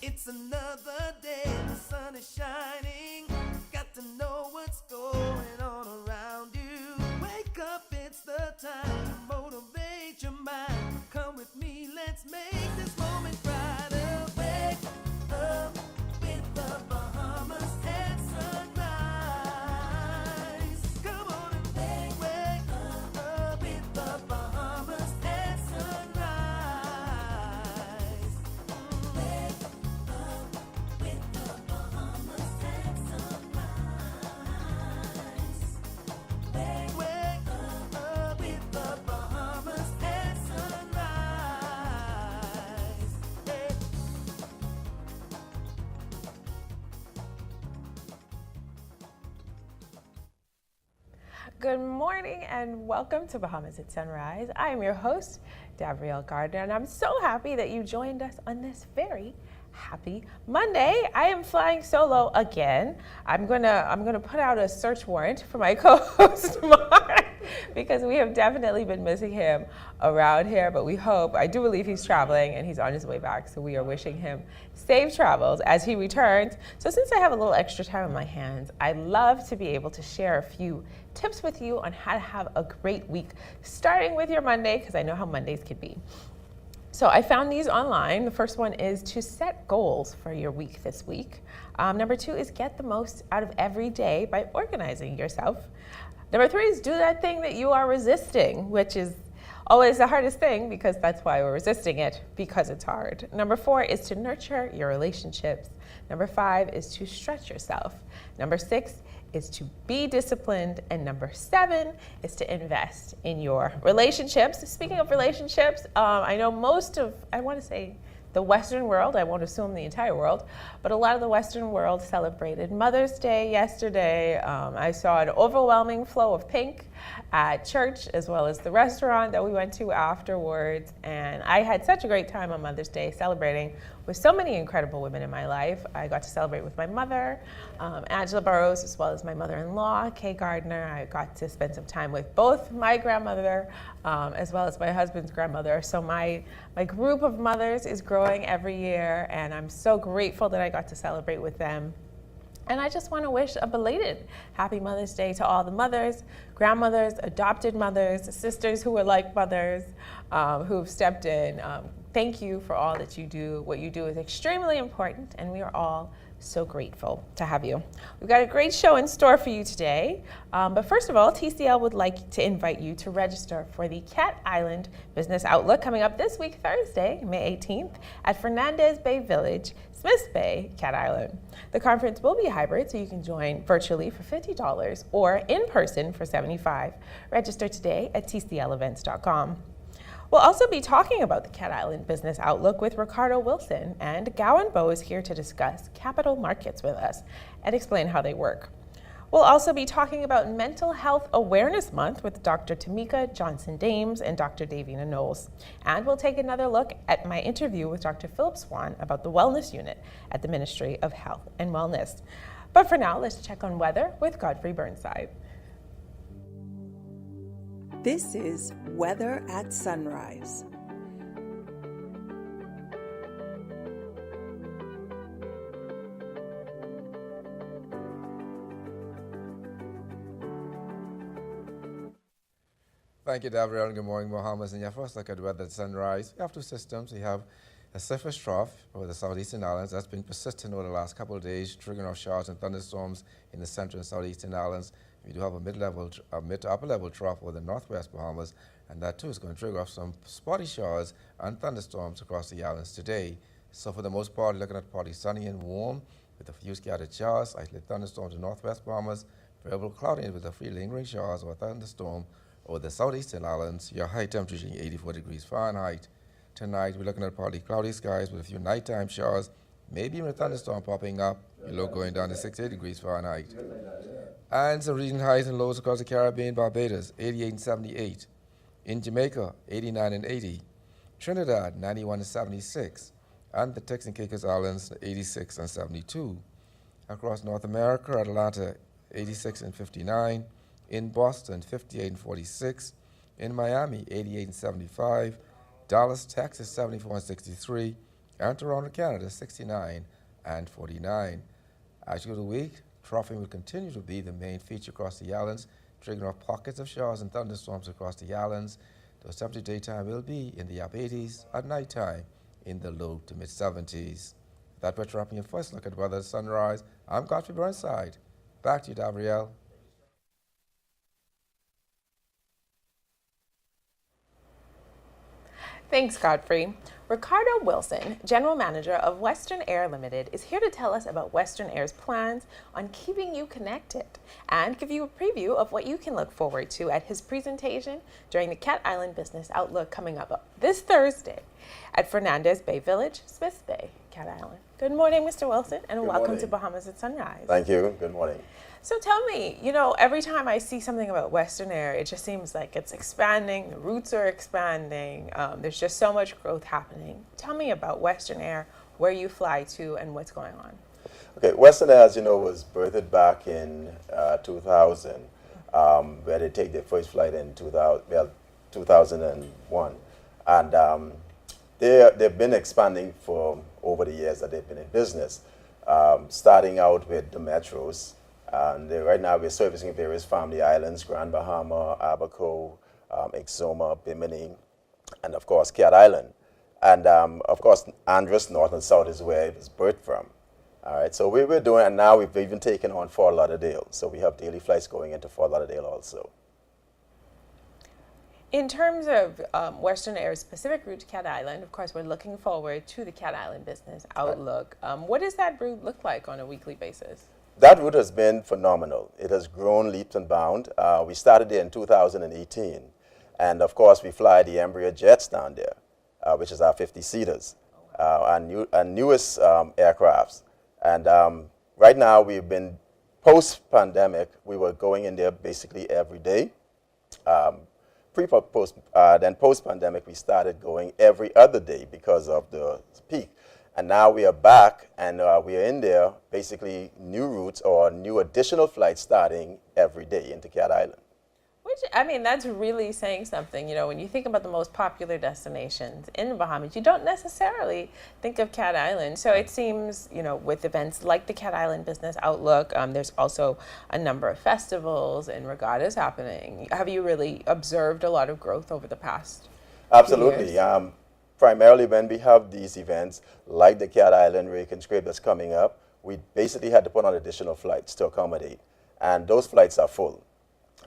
It's another day, the sun is shining. Got to know what's going on around you. Wake up, it's the time to motivate your mind. Come with me, let's make this moment brighter. Wake up with the Bahamas at sunrise. Come on and wake up with the Bahamas at sunrise. Wake up with the Bahamas at sunrise. Wake up with the Bahamas at sunrise. Hey. Good morning and welcome to Bahamas at Sunrise. I am your host, Ricardo, and I'm so happy that you joined us on this very happy Monday. I am flying solo again. I'm gonna put out a search warrant for my co-host Mark because we have definitely been missing him around here, but I do believe he's traveling and he's on his way back, so we are wishing him safe travels as he returns. So since I have a little extra time on my hands, I'd love to be able to share a few tips with you on how to have a great week, starting with your Monday, because I know how Mondays can be. So I found these online. The first one is to set goals for your week this week. Number 2 is get the most out of every day by organizing yourself. Number 3 is do that thing that you are resisting, which is always the hardest thing because that's why we're resisting it, because it's hard. Number 4 is to nurture your relationships. Number 5 is to stretch yourself. Number 6 is to be disciplined. And number 7 is to invest in your relationships. Speaking of relationships, I know I want to say the Western world, I won't assume the entire world, but a lot of the Western world celebrated Mother's Day yesterday. I saw an overwhelming flow of pink at church as well as the restaurant that we went to afterwards. And I had such a great time on Mother's Day celebrating with so many incredible women in my life. I got to celebrate with my mother, Angela Burrows, as well as my mother-in-law, Kay Gardner. I got to spend some time with both my grandmother as well as my husband's grandmother. So my group of mothers is growing every year, and I'm so grateful that I got to celebrate with them. And I just want to wish a belated Happy Mother's Day to all the mothers, grandmothers, adopted mothers, sisters who are like mothers, who've stepped in. Thank you for all that you do. What you do is extremely important, and we are all so grateful to have you. We've got a great show in store for you today. But first of all, TCL would like to invite you to register for the Cat Island Business Outlook coming up this week, Thursday, May 18th, at Fernandez Bay Village, Smiths Bay, Cat Island. The conference will be hybrid, so you can join virtually for $50 or in person for $75. Register today at tclevents.com. We'll also be talking about the Cat Island Business Outlook with Ricardo Wilson, and Gowon Bowe is here to discuss capital markets with us and explain how they work. We'll also be talking about Mental Health Awareness Month with Dr. Tameka Johnson-Dames and Dr. Davina Knowles. And we'll take another look at my interview with Dr. Phillip Swann about the Wellness Unit at the Ministry of Health and Wellness. But for now, let's check on weather with Godfrey Burnside. This is Weather at Sunrise. Thank you, Davina, and good morning, Bahamas. And your first look at weather at sunrise. We have two systems. We have a surface trough over the southeastern islands that's been persistent over the last couple of days, triggering off showers and thunderstorms in the central and southeastern islands. We do have a mid to upper level trough over the northwest Bahamas, and that too is going to trigger off some spotty showers and thunderstorms across the islands today. So for the most part, looking at partly sunny and warm with a few scattered showers, isolated thunderstorms in northwest Bahamas, variable cloudiness with a few lingering showers or thunderstorm over the southeastern islands. Your high temperature reaching 84 degrees Fahrenheit. Tonight, we're looking at partly cloudy skies with a few nighttime showers, maybe even a thunderstorm popping up, your low going down to 68 degrees Fahrenheit. And some region highs and lows across the Caribbean, Barbados, 88 and 78. In Jamaica, 89 and 80. Trinidad, 91 and 76. And the Turks and Caicos Islands, 86 and 72. Across North America, Atlanta, 86 and 59. In Boston, 58 and 46. In Miami, 88 and 75. Dallas, Texas, 74 and 63. And Toronto, Canada, 69 and 49. As you go to the week, troughing will continue to be the main feature across the islands, triggering off pockets of showers and thunderstorms across the islands. The temperature daytime will be in the upper 80s, at nighttime in the low to mid 70s. That we're wrapping your first look at weather at sunrise. I'm Godfrey Burnside. Back to you, Davriel. Thanks, Godfrey. Ricardo Wilson, General Manager of Western Air Limited, is here to tell us about Western Air's plans on keeping you connected and give you a preview of what you can look forward to at his presentation during the Cat Island Business Outlook coming up this Thursday at Fernandez Bay Village, Smiths Bay, Cat Island. Good morning, Mr. Wilson, and welcome to Bahamas at Sunrise. Thank you. Good morning. So tell me, every time I see something about Western Air, it just seems like it's expanding, the routes are expanding, there's just so much growth happening. Tell me about Western Air, where you fly to, and what's going on. Okay, Western Air, as you know, was birthed back in 2000, where they take their first flight in 2001. And they've been expanding for over the years that they've been in business, starting out with the metros. And right now we're servicing various family islands, Grand Bahama, Abaco, Exuma, Bimini, and of course Cat Island. And of course Andros, North and South is where it was birthed from. All right, so we're doing, and now we've even taken on Fort Lauderdale. So we have daily flights going into Fort Lauderdale also. In terms of Western Air's specific route to Cat Island, of course, we're looking forward to the Cat Island Business Outlook. What does that route look like on a weekly basis? That route has been phenomenal. It has grown leaps and bounds. We started there in 2018. And of course, we fly the Embraer jets down there, which is our 50-seaters, our newest aircrafts. And right now, we've been post-pandemic, we were going in there basically every day. Then post-pandemic, we started going every other day because of the peak. And now we are back, and we are in there, basically new routes or new additional flights starting every day into Cat Island. Which, I mean, that's really saying something. When you think about the most popular destinations in the Bahamas, you don't necessarily think of Cat Island. So it seems, with events like the Cat Island Business Outlook, there's also a number of festivals and regattas happening. Have you really observed a lot of growth over the past Absolutely. few years? Primarily when we have these events like the Cat Island Rake and Scrape that's coming up, we basically had to put on additional flights to accommodate. And those flights are full.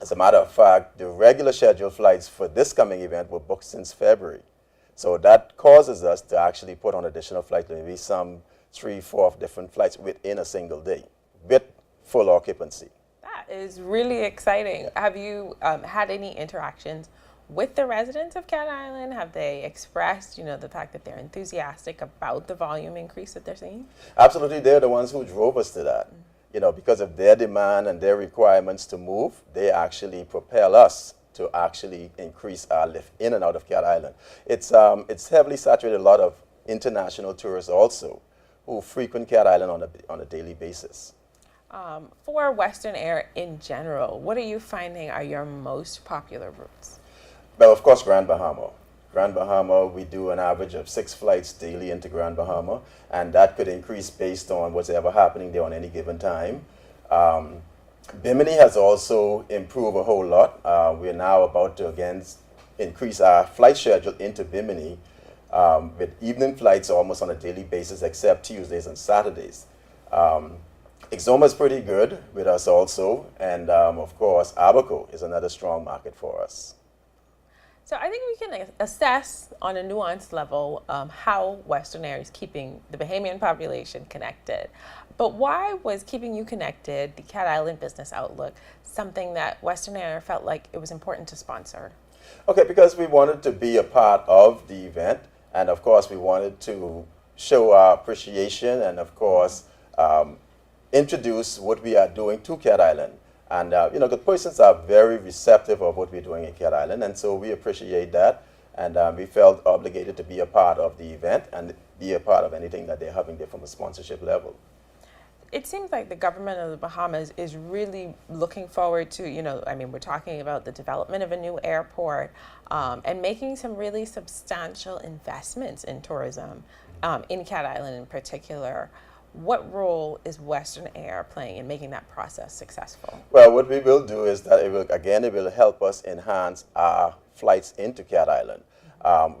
As a matter of fact, the regular scheduled flights for this coming event were booked since February. So that causes us to actually put on additional flights, maybe some 3-4 different flights within a single day with full occupancy. That is really exciting. Yeah. Have you had any interactions with the residents of Cat Island? Have they expressed, the fact that they're enthusiastic about the volume increase that they're seeing? Absolutely, they're the ones who drove us to that. Because of their demand and their requirements to move, they actually propel us to actually increase our lift in and out of Cat Island. It's heavily saturated, a lot of international tourists also who frequent Cat Island on a daily basis. For Western Air in general, what are you finding are your most popular routes? Well, of course, Grand Bahama. Grand Bahama, we do an average of 6 flights daily into Grand Bahama, and that could increase based on what's ever happening there on any given time. Bimini has also improved a whole lot. We're now about to, again, increase our flight schedule into Bimini with evening flights almost on a daily basis, except Tuesdays and Saturdays. Exuma is pretty good with us also, and of course, Abaco is another strong market for us. So I think we can assess on a nuanced level how Western Air is keeping the Bahamian population connected. But why was keeping you connected, the Cat Island Business Outlook, something that Western Air felt like it was important to sponsor? Okay, because we wanted to be a part of the event, and of course we wanted to show our appreciation and of course introduce what we are doing to Cat Island. And, the persons are very receptive of what we're doing in Cat Island, and so we appreciate that. And we felt obligated to be a part of the event and be a part of anything that they're having there from a sponsorship level. It seems like the government of the Bahamas is really looking forward to, we're talking about the development of a new airport and making some really substantial investments in tourism. in Cat Island in particular. What role is Western Air playing in making that process successful? Well, what we will do is that it will help us enhance our flights into Cat Island,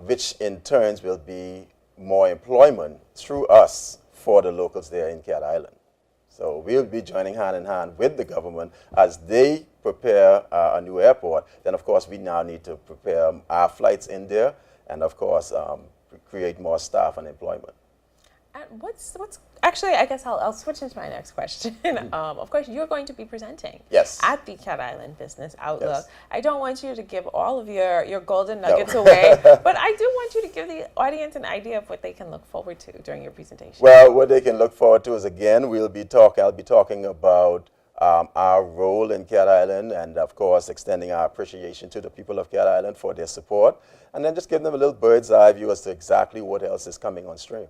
which in turns will be more employment through us for the locals there in Cat Island. So we'll be joining hand in hand with the government as they prepare a new airport. Then, of course, we now need to prepare our flights in there and, of course, create more staff and employment. And what's actually, I guess I'll switch into my next question. Of course, you're going to be presenting at the Cat Island Business Outlook. Yes. I don't want you to give all of your golden nuggets away, but I do want you to give the audience an idea of what they can look forward to during your presentation. Well, what they can look forward to is, again, I'll be talking about our role in Cat Island and, of course, extending our appreciation to the people of Cat Island for their support, and then just give them a little bird's eye view as to exactly what else is coming on stream.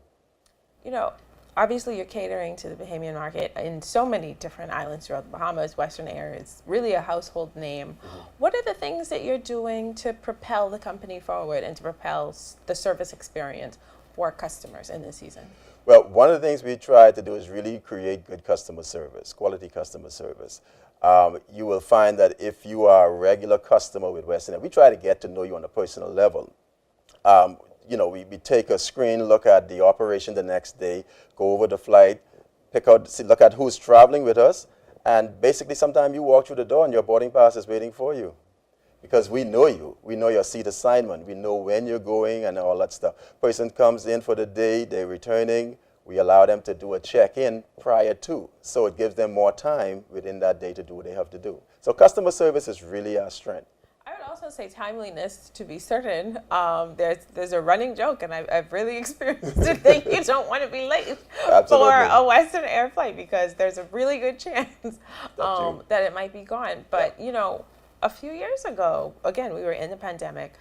You know, obviously you're catering to the Bahamian market in so many different islands throughout the Bahamas. Western Air is really a household name. What are the things that you're doing to propel the company forward and to propel the service experience for customers in this season? Well, one of the things we try to do is really create good customer service, quality customer service. You will find that if you are a regular customer with Western Air, we try to get to know you on a personal level. You know, we take a screen look at the operation the next day, go over the flight, look at who's traveling with us, and basically sometimes you walk through the door and your boarding pass is waiting for you. Because we know you. We know your seat assignment. We know when you're going and all that stuff. Person comes in for the day, they're returning. We allow them to do a check-in prior to. So it gives them more time within that day to do what they have to do. So customer service is really our strength. I would also say timeliness, to be certain. There's a running joke, and I've really experienced it, that you don't want to be late for a Western Air flight because there's a really good chance that it might be gone. But, you know, a few years ago, again, we were in the pandemic.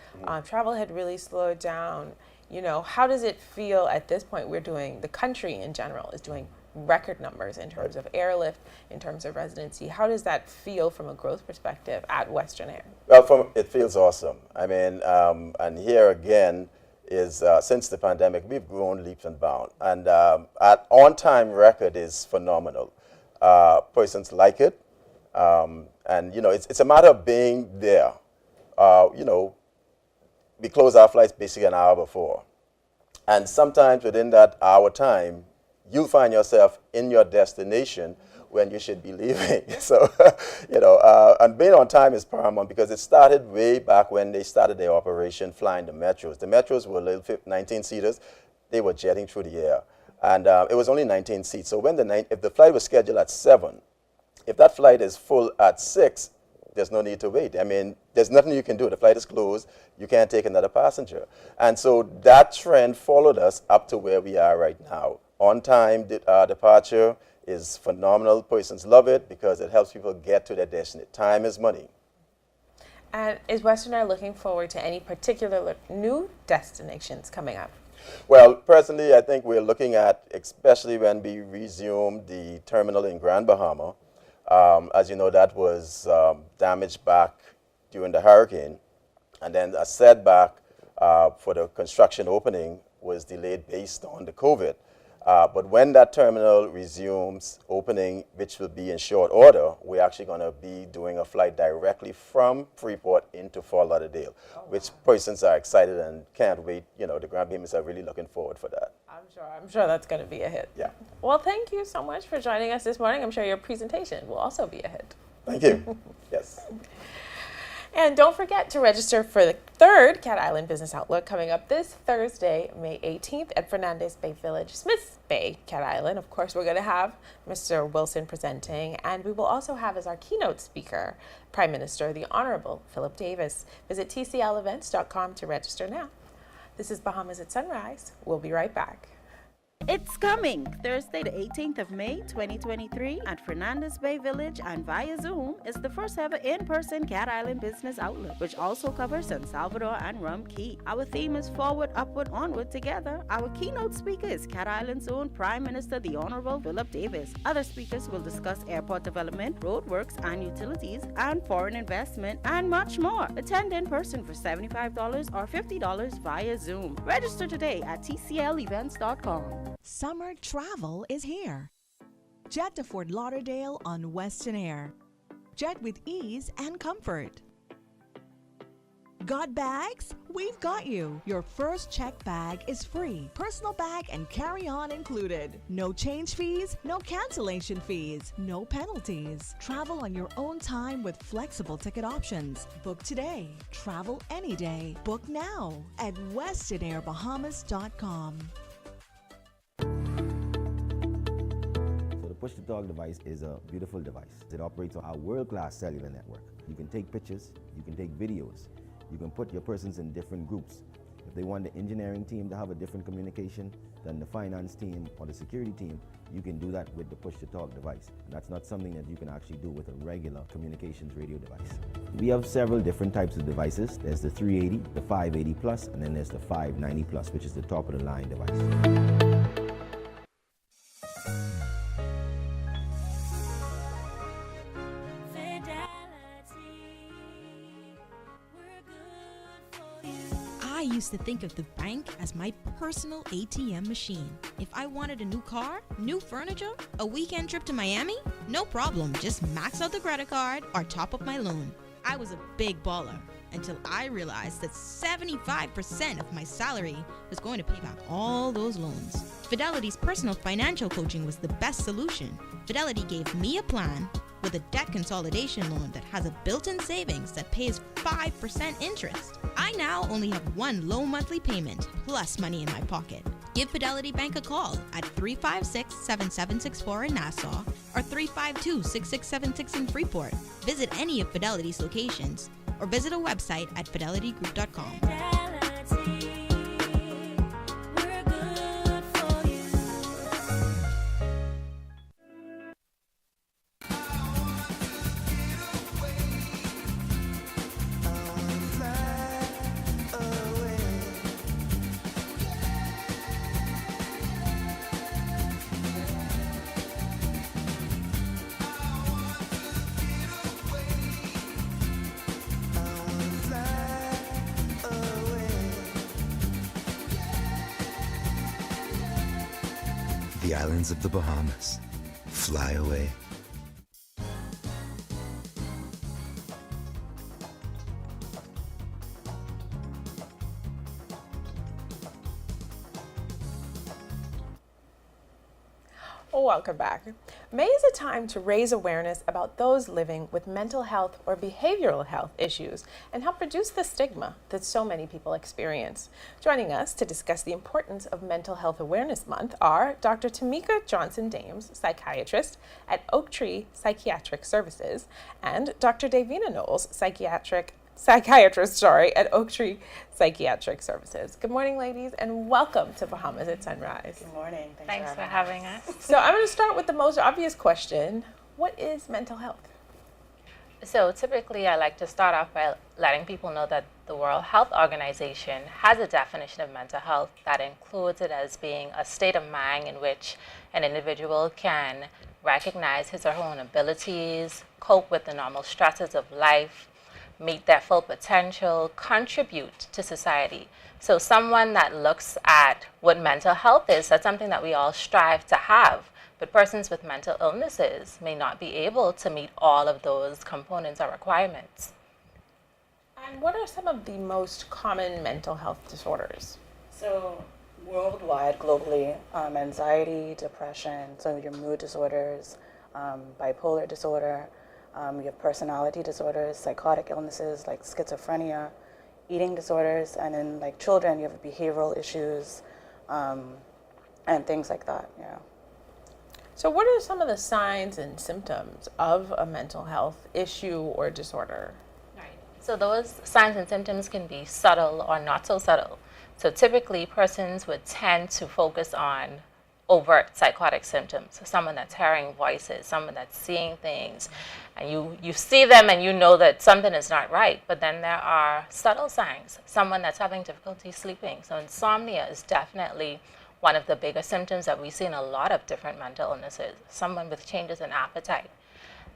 Travel had really slowed down. You know, how does it feel at this point? The country in general is doing record numbers in terms of airlift, in terms of residency. How does that feel from a growth perspective at Western Air? Well, it feels awesome. I mean, and here again is since the pandemic, we've grown leaps and bounds. And our on-time record is phenomenal. Persons like it. And, you know, it's a matter of being there. You know, we close our flights basically an hour before. And sometimes within that hour time, you'll find yourself in your destination when you should be leaving. So, you know, and being on time is paramount because it started way back when they started their operation flying the metros. The metros were little 19-seaters. They were jetting through the air. And it was only 19 seats. So when if the flight was scheduled at 7, if that flight is full at 6, there's no need to wait. I mean, there's nothing you can do. The flight is closed. You can't take another passenger. And so that trend followed us up to where we are right now. On-time departure is phenomenal. Persons love it because it helps people get to their destination. Time is money. And is Western Air looking forward to any particular new destinations coming up? Well, presently, I think we're looking at, especially when we resume the terminal in Grand Bahama. As you know, that was damaged back during the hurricane. And then a setback for the construction opening was delayed based on the COVID. But when that terminal resumes opening, which will be in short order, we're actually going to be doing a flight directly from Freeport into Fort Lauderdale, which persons are excited and can't wait. You know, the Grand Bahamians are really looking forward for that. I'm sure that's going to be a hit. Yeah. Well, thank you so much for joining us this morning. I'm sure your presentation will also be a hit. Thank you. Yes. And don't forget to register for the 3rd Cat Island Business Outlook coming up this Thursday, May 18th at Fernandez Bay Village, Smith's Bay, Cat Island. Of course, we're going to have Mr. Wilson presenting, and we will also have as our keynote speaker, Prime Minister, the Honorable Phillip Davis. Visit tclevents.com to register now. This is Bahamas at Sunrise. We'll be right back. It's coming Thursday, the 18th of May, 2023 at Fernandez Bay Village and via Zoom is the first ever in-person Cat Island Business Outlet, which also covers San Salvador and Rum Key. Our theme is Forward, Upward, Onward Together. Our keynote speaker is Cat Island's own Prime Minister, the Honorable Phillip Davis. Other speakers will discuss airport development, roadworks and utilities, and foreign investment, and much more. Attend in person for $75 or $50 via Zoom. Register today at tclevents.com. Summer travel is here. Jet to Fort Lauderdale on Western Air. Jet with ease and comfort. Got bags? We've got you. Your first check bag is free. Personal bag and carry-on included. No change fees, no cancellation fees, no penalties. Travel on your own time with flexible ticket options. Book today. Travel any day. Book now at westernAirBahamas.com. Push-to-talk device is a beautiful device. It operates on our world-class cellular network. You can take pictures, you can take videos, you can put your persons in different groups. If they want the engineering team to have a different communication than the finance team or the security team, you can do that with the push-to-talk device. And that's not something that you can actually do with a regular communications radio device. We have several different types of devices. There's the 380, the 580 plus, and then there's the 590 plus, which is the top of the line device. I used to think of the bank as my personal ATM machine. If I wanted a new car, new furniture, a weekend trip to Miami, no problem, just max out the credit card or top up my loan. I was a big baller until I realized that 75% of my salary was going to pay back all those loans. Fidelity's personal financial coaching was the best solution. Fidelity gave me a plan with a debt consolidation loan that has a built-in savings that pays 5% interest. I now only have one low monthly payment plus money in my pocket. Give Fidelity Bank a call at 356-7764 in Nassau or 352-6676 in Freeport. Visit any of Fidelity's locations or visit a website at fidelitygroup.com. The islands of the Bahamas. Fly away. Welcome back. May is a time to raise awareness about those living with mental health or behavioral health issues and help reduce the stigma that so many people experience. Joining us to discuss the importance of Mental Health Awareness Month are Dr. Tameka Johnson-Dames, psychiatrist at Oak Tree Psychiatric Services, and Dr. Davina Knowles, psychiatrist at Oak Tree Psychiatric Services. Good morning, ladies, and welcome to Bahamas at Sunrise. Good morning. Thanks for having us. So I'm going to start with the most obvious question. What is mental health? So typically I like to start off by letting people know that the World Health Organization has a definition of mental health that includes it as being a state of mind in which an individual can recognize his or her own abilities, cope with the normal stresses of life, meet their full potential, contribute to society. So someone that looks at what mental health is, that's something that we all strive to have. But persons with mental illnesses may not be able to meet all of those components or requirements. And what are some of the most common mental health disorders? So worldwide, globally, anxiety, depression, so your mood disorders, bipolar disorder, you have personality disorders, psychotic illnesses like schizophrenia, eating disorders, and in like children, you have behavioral issues and things like that. Yeah. So what are some of the signs and symptoms of a mental health issue or disorder? Right. So those signs and symptoms can be subtle or not so subtle. So typically persons would tend to focus on overt psychotic symptoms. Someone that's hearing voices, someone that's seeing things, and you see them and you know that something is not right. But then there are subtle signs. Someone that's having difficulty sleeping. So insomnia is definitely one of the bigger symptoms that we see in a lot of different mental illnesses. Someone with changes in appetite.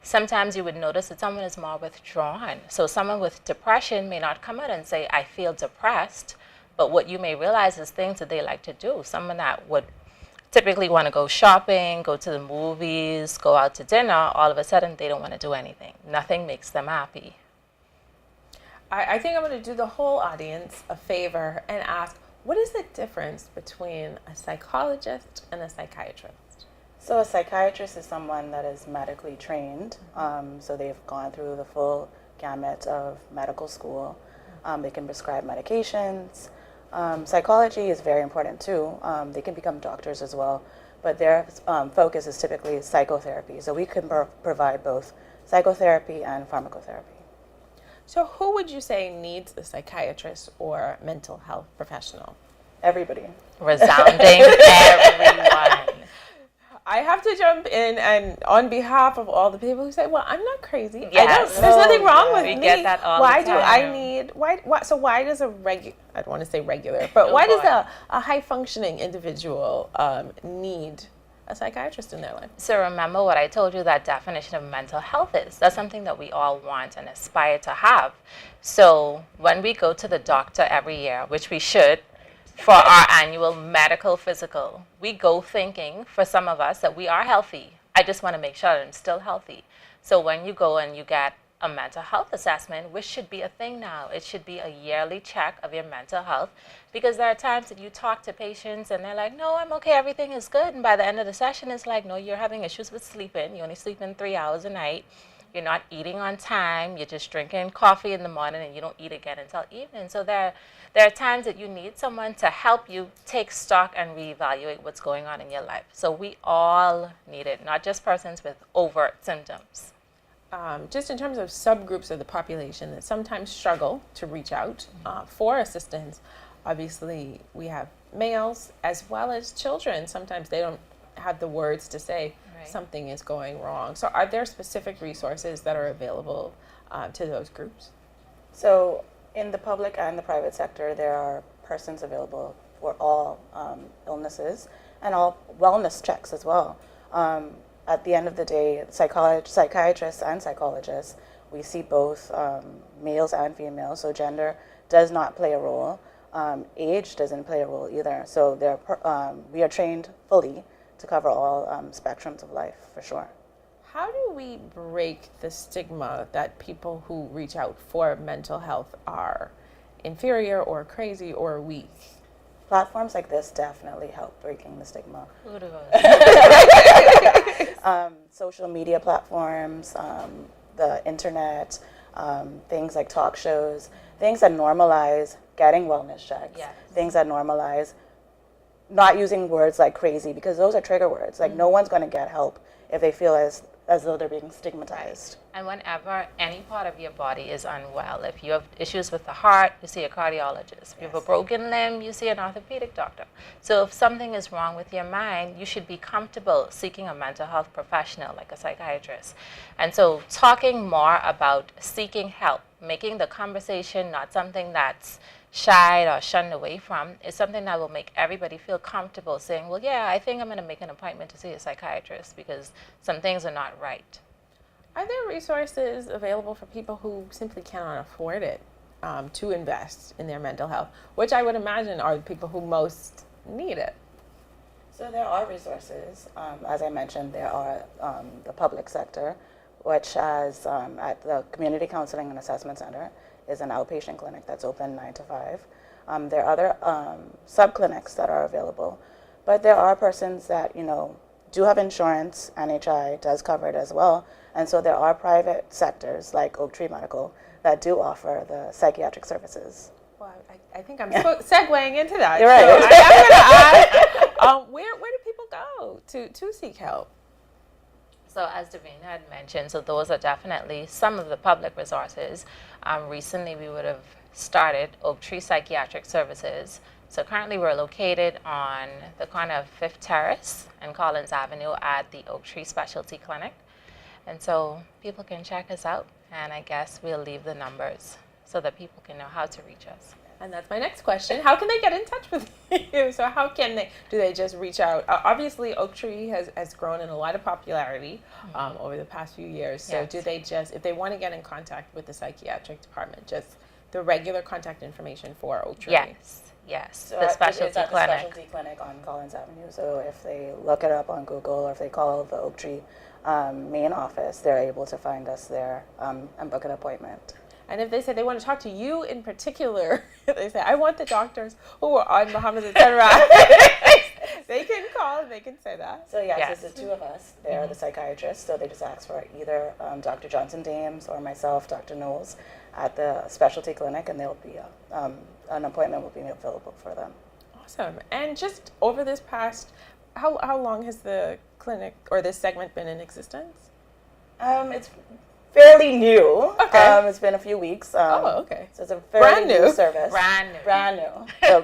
Sometimes you would notice that someone is more withdrawn. So someone with depression may not come out and say, I feel depressed, but what you may realize is things that they like to do. Someone that would typically want to go shopping, go to the movies, go out to dinner, all of a sudden they don't want to do anything. Nothing makes them happy. I think I'm going to do the whole audience a favor and ask, what is the difference between a psychologist and a psychiatrist? So a psychiatrist is someone that is medically trained. So they've gone through the full gamut of medical school. They can prescribe medications. Psychology is very important too. They can become doctors as well. But their focus is typically psychotherapy. So we can provide both psychotherapy and pharmacotherapy. So who would you say needs a psychiatrist or mental health professional? Everybody. Resounding everyone. I have to jump in and on behalf of all the people who say, well, I'm not crazy. Yes. There's nothing wrong with we me. Get that all why the time. do I need, so why does I don't want to say regular, but why does a high functioning individual need a psychiatrist in their life? So remember what I told you that definition of mental health is. That's something that we all want and aspire to have. So when we go to the doctor every year, which we should, for our annual medical physical, we go thinking, for some of us, that we are healthy. I just want to make sure that I'm still healthy. So when you go and you get a mental health assessment, which should be a thing now, it should be a yearly check of your mental health, because there are times that you talk to patients and they're like, no, I'm okay, everything is good. And by the end of the session, it's like, no, you're having issues with sleeping. You only sleep in 3 hours a night. You're not eating on time. You're just drinking coffee in the morning and you don't eat again until evening. So there are times that you need someone to help you take stock and reevaluate what's going on in your life. So we all need it, not just persons with overt symptoms. Just in terms of subgroups of the population that sometimes struggle to reach out for assistance, obviously we have males as well as children. Sometimes they don't have the words to say something is going wrong. So are there specific resources that are available to those groups? So in the public and the private sector, there are persons available for all illnesses and all wellness checks as well. At the end of the day, psychiatrists and psychologists, we see both males and females, so gender does not play a role. Age doesn't play a role either. So we are trained fully to cover all spectrums of life, for sure. How do we break the stigma that people who reach out for mental health are inferior or crazy or weak? Platforms like this definitely help breaking the stigma. Social media platforms, the internet, things like talk shows, things that normalize getting wellness checks, things that normalize not using words like crazy, because those are trigger words. Like no one's going to get help if they feel as though they're being stigmatized. And whenever any part of your body is unwell, if you have issues with the heart, you see a cardiologist. If you have a broken limb, you see an orthopedic doctor. So if something is wrong with your mind, you should be comfortable seeking a mental health professional like a psychiatrist. And so talking more about seeking help, making the conversation not something that's shied or shunned away from, is something that will make everybody feel comfortable saying, well, yeah, I think I'm going to make an appointment to see a psychiatrist because some things are not right. Are there resources available for people who simply cannot afford it to invest in their mental health, which I would imagine are the people who most need it? So there are resources. As I mentioned, there are the public sector, which has at the Community Counseling and Assessment Center is an outpatient clinic that's open 9 to 5. There are other subclinics that are available, but there are persons that do have insurance. NHI does cover it as well, and so there are private sectors like Oak Tree Medical that do offer the psychiatric services. Well, I think I'm segueing into that. You're right. So I'm going to ask, where do people go to seek help? So as Davina had mentioned, so those are definitely some of the public resources. Recently we would have started Oak Tree Psychiatric Services. So currently we're located on the corner of 5th Terrace and Collins Avenue at the Oak Tree Specialty Clinic. And so people can check us out, and I guess we'll leave the numbers so that people can know how to reach us. And that's my next question. How can they get in touch with you? So how can they, do they just reach out? Obviously, Oak Tree has grown in a lot of popularity over the past few years. So Yes. do they just, if they want to get in contact with the psychiatric department, just the regular contact information for Oak Tree? Yes, So the specialty it's at clinic. the specialty clinic on Collins Avenue. So if they look it up on Google or if they call the Oak Tree main office, they're able to find us there and book an appointment. And if they say they want to talk to you in particular, they say, I want the doctors who are on Bahamas, etc. They can call and they can say that. So yes, it's the two of us. They're the psychiatrists. So they just ask for either Dr. Johnson Dames or myself, Dr. Knowles, at the specialty clinic, and there'll be an appointment will be available for them. Awesome. And just over this past, how long has the clinic or this segment been in existence? It's fairly new. Okay. It's been a few weeks. Okay. So it's a fairly Brand new. service. Brand new. So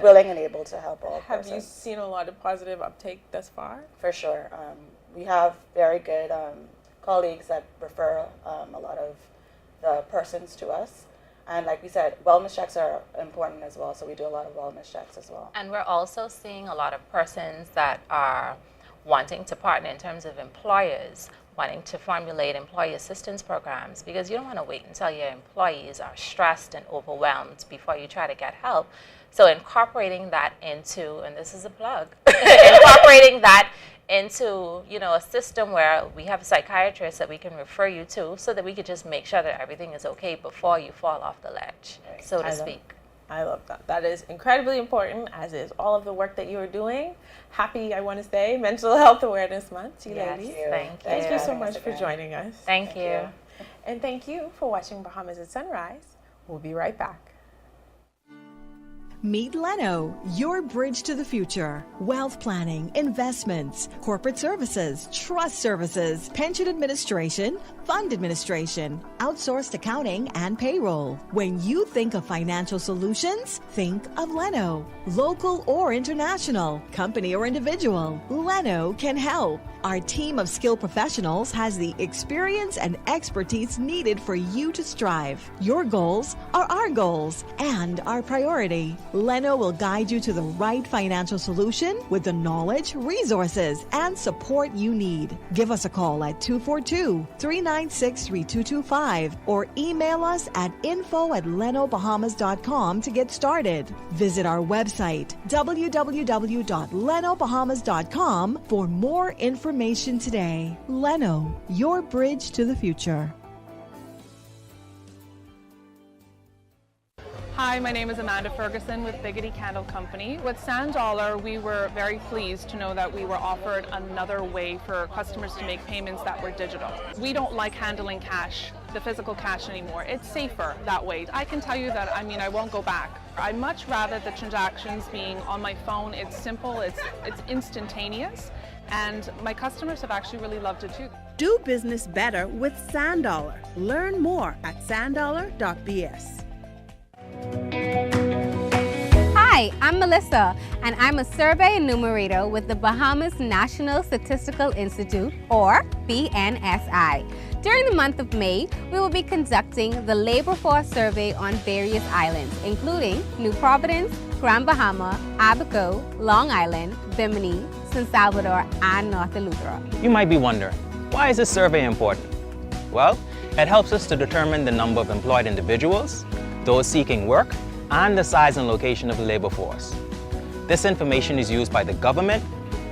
willing and able to help all Have persons. you seen a lot of positive uptake thus far? For sure. We have very good colleagues that refer a lot of the persons to us. And like we said, wellness checks are important as well, so we do a lot of wellness checks as well. And we're also seeing a lot of persons that are wanting to partner in terms of employers, wanting to formulate employee assistance programs, because you don't want to wait until your employees are stressed and overwhelmed before you try to get help. So incorporating that into, and this is a plug, incorporating that into, you know, a system where we have psychiatrists that we can refer you to so that we could just make sure that everything is okay before you fall off the ledge, so to speak. I love that. That is incredibly important, as is all of the work that you are doing. Happy, I want to say, Mental Health Awareness Month to you ladies. Thank you so much for joining us. Thank you. And thank you for watching Bahamas at Sunrise. We'll be right back. Meet Leno, your bridge to the future. Wealth planning, investments, corporate services, trust services, pension administration, fund administration, outsourced accounting, and payroll. When you think of financial solutions, think of Leno. Local or international, company or individual, Leno can help. Our team of skilled professionals has the experience and expertise needed for you to strive. Your goals are our goals and our priority. Leno will guide you to the right financial solution with the knowledge, resources, and support you need. Give us a call at 242-396-3225 or email us at info@lenobahamas.com to get started. Visit our website, www.lenobahamas.com, for more information today. Leno, your bridge to the future. Hi, my name is Amanda Ferguson with Biggity Candle Company. With SandDollar, we were very pleased to know that we were offered another way for customers to make payments that were digital. We don't like handling cash, the physical cash anymore. It's safer that way. I can tell you that, I won't go back. I much rather the transactions being on my phone. It's simple, it's instantaneous, and my customers have actually really loved it too. Do business better with SandDollar. Learn more at sanddollar.bs. Hi, I'm Melissa, and I'm a survey enumerator with the Bahamas National Statistical Institute, or BNSI. During the month of May, we will be conducting the labor force survey on various islands, including New Providence, Grand Bahama, Abaco, Long Island, Bimini, San Salvador, and North Eleuthera. You might be wondering, why is this survey important? Well, it helps us to determine the number of employed individuals, those seeking work, and the size and location of the labor force. This information is used by the government,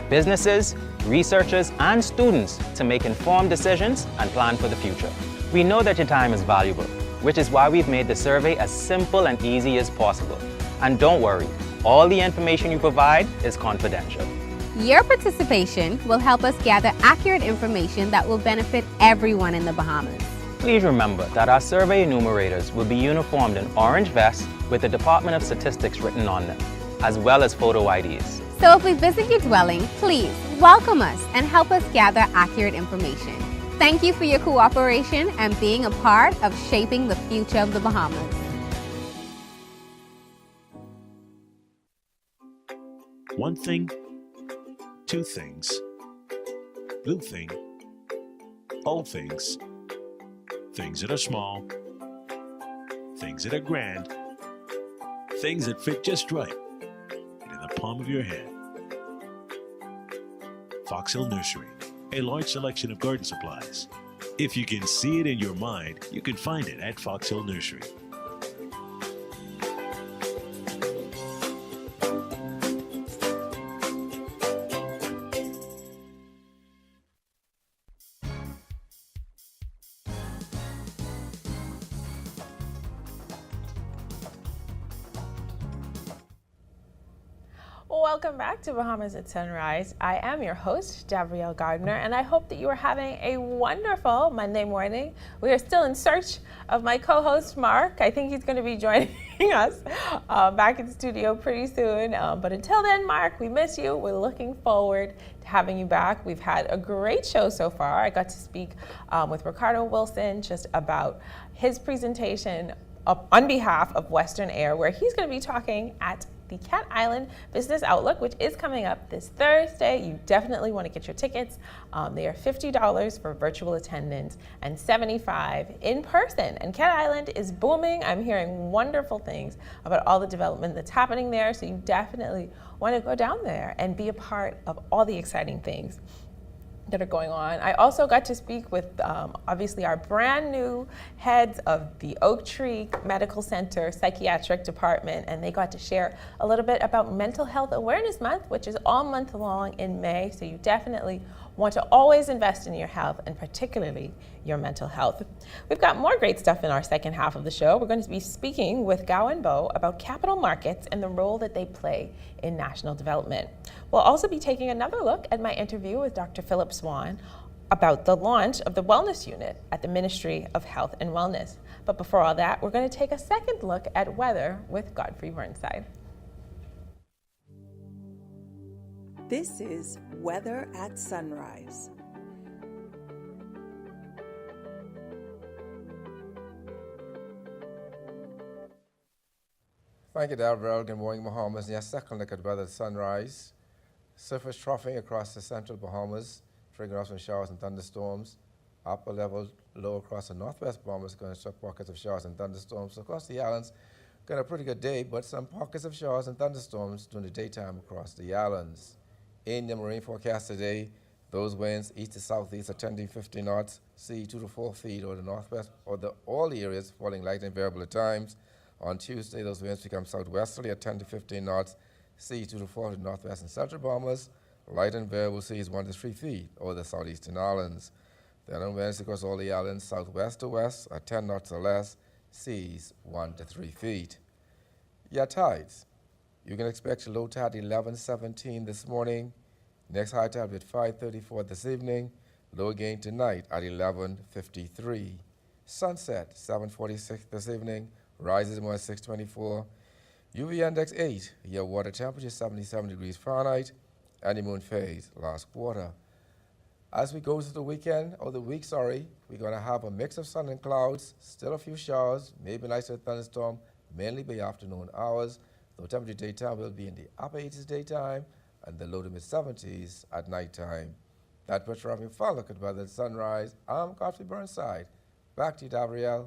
businesses, researchers, and students to make informed decisions and plan for the future. We know that your time is valuable, which is why we've made the survey as simple and easy as possible. And don't worry, all the information you provide is confidential. Your participation will help us gather accurate information that will benefit everyone in the Bahamas. Please remember that our survey enumerators will be uniformed in orange vests with the Department of Statistics written on them, as well as photo IDs. So if we visit your dwelling, please welcome us and help us gather accurate information. Thank you for your cooperation and being a part of shaping the future of the Bahamas. One thing, two things, blue thing, old things, things that are small, things that are grand, things that fit just right, and in the palm of your hand. Fox Hill Nursery, a large selection of garden supplies. If you can see it in your mind, you can find it at Fox Hill Nursery. Welcome back to Bahamas at Sunrise. I am your host, Davina Gardner, and I hope that you are having a wonderful Monday morning. We are still in search of my co-host, Mark. I think he's going to be joining us back in the studio pretty soon. But until then, Mark, we miss you. We're looking forward to having you back. We've had a great show so far. I got to speak with Ricardo Wilson just about his presentation on behalf of Western Air, where he's going to be talking at the Cat Island Business Outlook, which is coming up this Thursday. You definitely want to get your tickets. They are $50 for virtual attendance and $75 in person. And Cat Island is booming. I'm hearing wonderful things about all the development that's happening there. So you definitely want to go down there and be a part of all the exciting things that are going on. I also got to speak with obviously our brand new heads of the Oak Tree Medical Center Psychiatric Department, and they got to share a little bit about Mental Health Awareness Month, which is all month long in May. So you definitely want to always invest in your health, and particularly your mental health. We've got more great stuff in our second half of the show. We're going to be speaking with Gowon and Bowe about capital markets and the role that they play in national development. We'll also be taking another look at my interview with Dr. Phillip Swann about the launch of the Wellness Unit at the Ministry of Health and Wellness. But before all that, we're going to take a second look at weather with Godfrey Burnside. This is Weather at Sunrise. Thank you, Davina. Good morning, Bahamas. And your second look at weather at sunrise. Surface troughing across the central Bahamas, triggering off some showers and thunderstorms. Upper level low across the northwest Bahamas, going to show pockets of showers and thunderstorms. So across the islands, got a pretty good day, but some pockets of showers and thunderstorms during the daytime across the islands. In the marine forecast today, those winds east to southeast are 10 to 15 knots, sea 2 to 4 feet over the northwest, or all the areas falling light and variable at times. On Tuesday, those winds become southwesterly at 10 to 15 knots, sea 2 to 4 to the northwest and central Bahamas, light and variable seas 1 to 3 feet over the southeastern islands. Then on Wednesday, across all the islands, southwest to west at 10 knots or less, seas 1 to 3 feet. Your tides. You can expect a low tide 11:17 this morning. Next high tide at 5:34 this evening. Low again tonight at 11:53. Sunset 7:46 this evening. Rises tomorrow at 6:24. UV index 8. Your water temperature 77 degrees Fahrenheit. And the moon phase last quarter. As we go to the weekend, or the week, we're going to have a mix of sun and clouds. Still a few showers, maybe an isolated thunderstorm, mainly by afternoon hours. The temperature daytime will be in the upper 80s daytime and the low to mid 70s at nighttime. That puts having a fun look at weather at sunrise. I'm Godfrey Burnside. Back to you, Davina.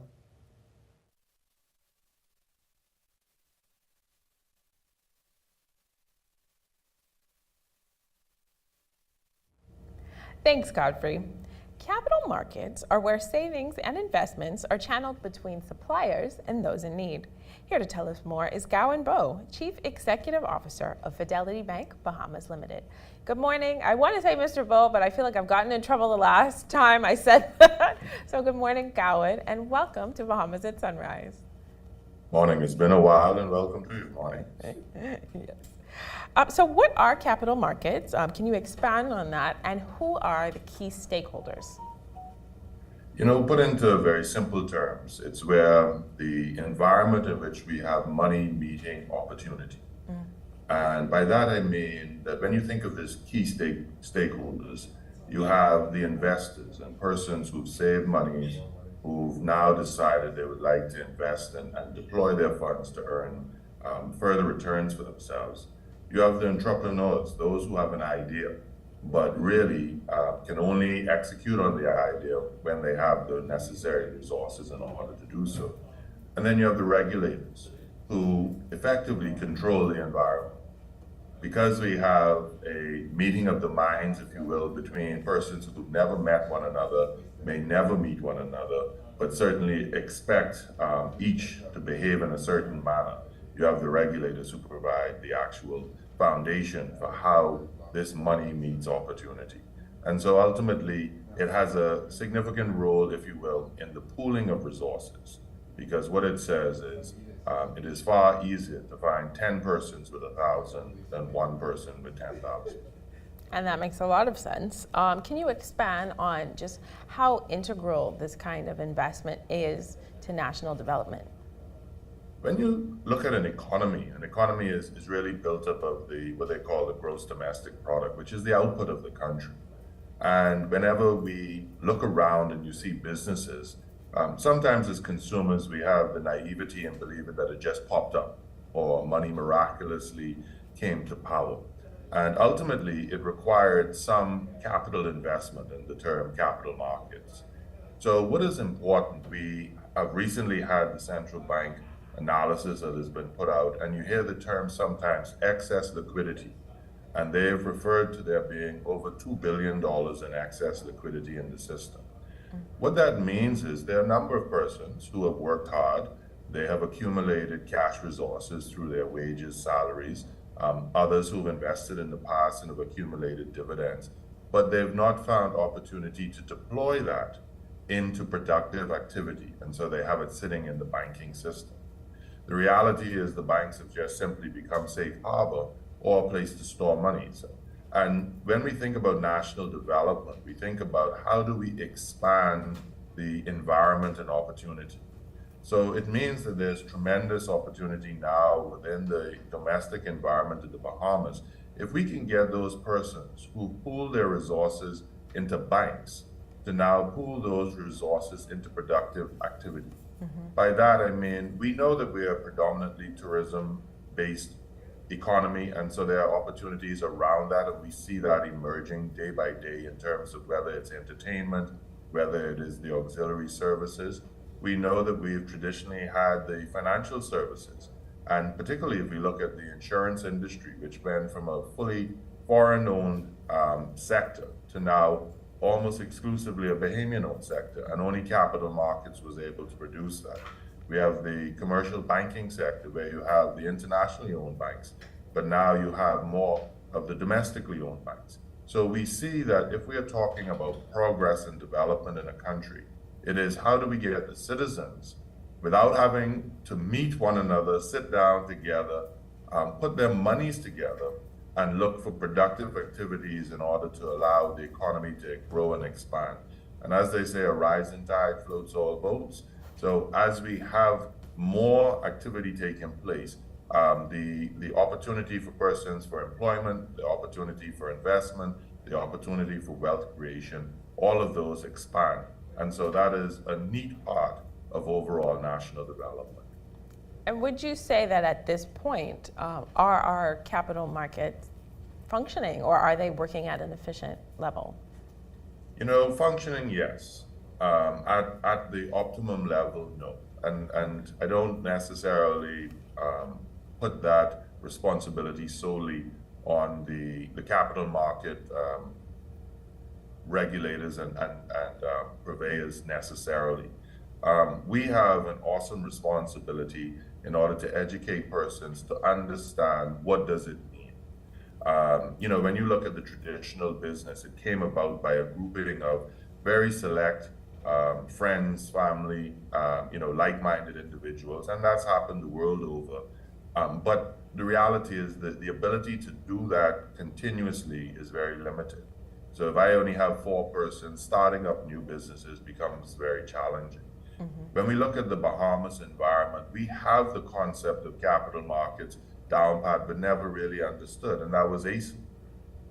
Thanks, Godfrey. Capital markets are where savings and investments are channeled between suppliers and those in need. Here to tell us more is Gowon and Bowe, Chief Executive Officer of Fidelity Bank, Bahamas Limited. Good morning. I want to say Mr. Bowe, but I feel like I've gotten in trouble the last time I said that. So good morning, Gowon, and welcome to Bahamas at Sunrise. Morning. It's been a while, and welcome to you. Morning. Yes. So what are capital markets? Can you expand on that? And who are the key stakeholders? You know, put into very simple terms, it's where the environment in which we have money meeting opportunity. And by that I mean that when you think of this key stakeholders, you have the investors and persons who've saved monies, who've now decided they would like to invest and deploy their funds to earn further returns for themselves. You have the entrepreneurs, those who have an idea, but really can only execute on their idea when they have the necessary resources in order to do so. And then you have the regulators who effectively control the environment. Because we have a meeting of the minds, if you will, between persons who've never met one another, may never meet one another, but certainly expect each to behave in a certain manner. You have the regulators who provide the actual foundation for how this money meets opportunity. And so ultimately, it has a significant role, if you will, in the pooling of resources. Because what it says is, it is far easier to find 10 persons with 1,000 than one person with 10,000. And that makes a lot of sense. Can you expand on just how integral this kind of investment is to national development? When you look at an economy is really built up of what they call the gross domestic product, which is the output of the country. And whenever we look around and you see businesses, sometimes as consumers, we have the naivety and believing that it just popped up or money miraculously came to power. And ultimately, it required some capital investment in the term capital markets. So what is important, we have recently had the central bank analysis that has been put out, and you hear the term sometimes excess liquidity. And they've referred to there being over $2 billion in excess liquidity in the system. What that means is there are a number of persons who have worked hard. They have accumulated cash resources through their wages, salaries, others who've invested in the past and have accumulated dividends, but they've not found opportunity to deploy that into productive activity. And so they have it sitting in the banking system. The reality is the banks have just simply become safe harbor or a place to store money. And when we think about national development, we think about how do we expand the environment and opportunity. So it means that there's tremendous opportunity now within the domestic environment of the Bahamas. If we can get those persons who pool their resources into banks to now pool those resources into productive activity. By that, I mean, we know that we are predominantly tourism-based economy, and so there are opportunities around that, and we see that emerging day by day in terms of whether it's entertainment, whether it is the auxiliary services. We know that we've traditionally had the financial services, and particularly if we look at the insurance industry, which went from a fully foreign-owned sector to now almost exclusively a Bahamian-owned sector, and only capital markets was able to produce that. We have the commercial banking sector where you have the internationally owned banks, but now you have more of the domestically owned banks. So we see that if we are talking about progress and development in a country, it is how do we get the citizens, without having to meet one another, sit down together, put their monies together, and look for productive activities in order to allow the economy to grow and expand. And as they say, a rising tide floats all boats. So as we have more activity taking place, the opportunity for persons for employment, the opportunity for investment, the opportunity for wealth creation, all of those expand. And so that is a neat part of overall national development. And would you say that at this point, are our capital markets functioning, or are they working at an efficient level? You know, functioning, yes. At the optimum level, no. And I don't necessarily put that responsibility solely on the capital market regulators and purveyors necessarily. We have an awesome responsibility in order to educate persons to understand what does it mean. You know, when you look at the traditional business, it came about by a grouping of very select friends, family, like-minded individuals, and that's happened the world over. But the reality is that the ability to do that continuously is very limited. So if I only have 4 persons, starting up new businesses becomes very challenging. When we look at the Bahamas environment, we have the concept of capital markets down pat, but never really understood, and that was ACE,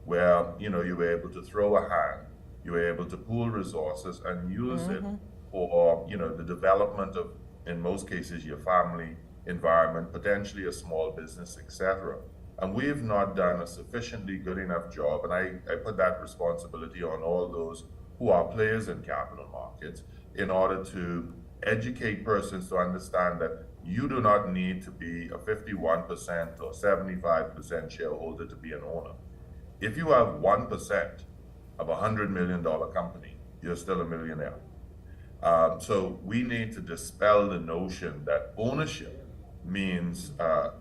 where you were able to throw a hand, you were able to pool resources and use it for the development of, in most cases, your family environment, potentially a small business, etc. And we've not done a sufficiently good enough job, and I put that responsibility on all those who are players in capital markets, in order to educate persons to understand that you do not need to be a 51% or 75% shareholder to be an owner. If you have 1% of a $100 million company, you're still a millionaire. So we need to dispel the notion that ownership means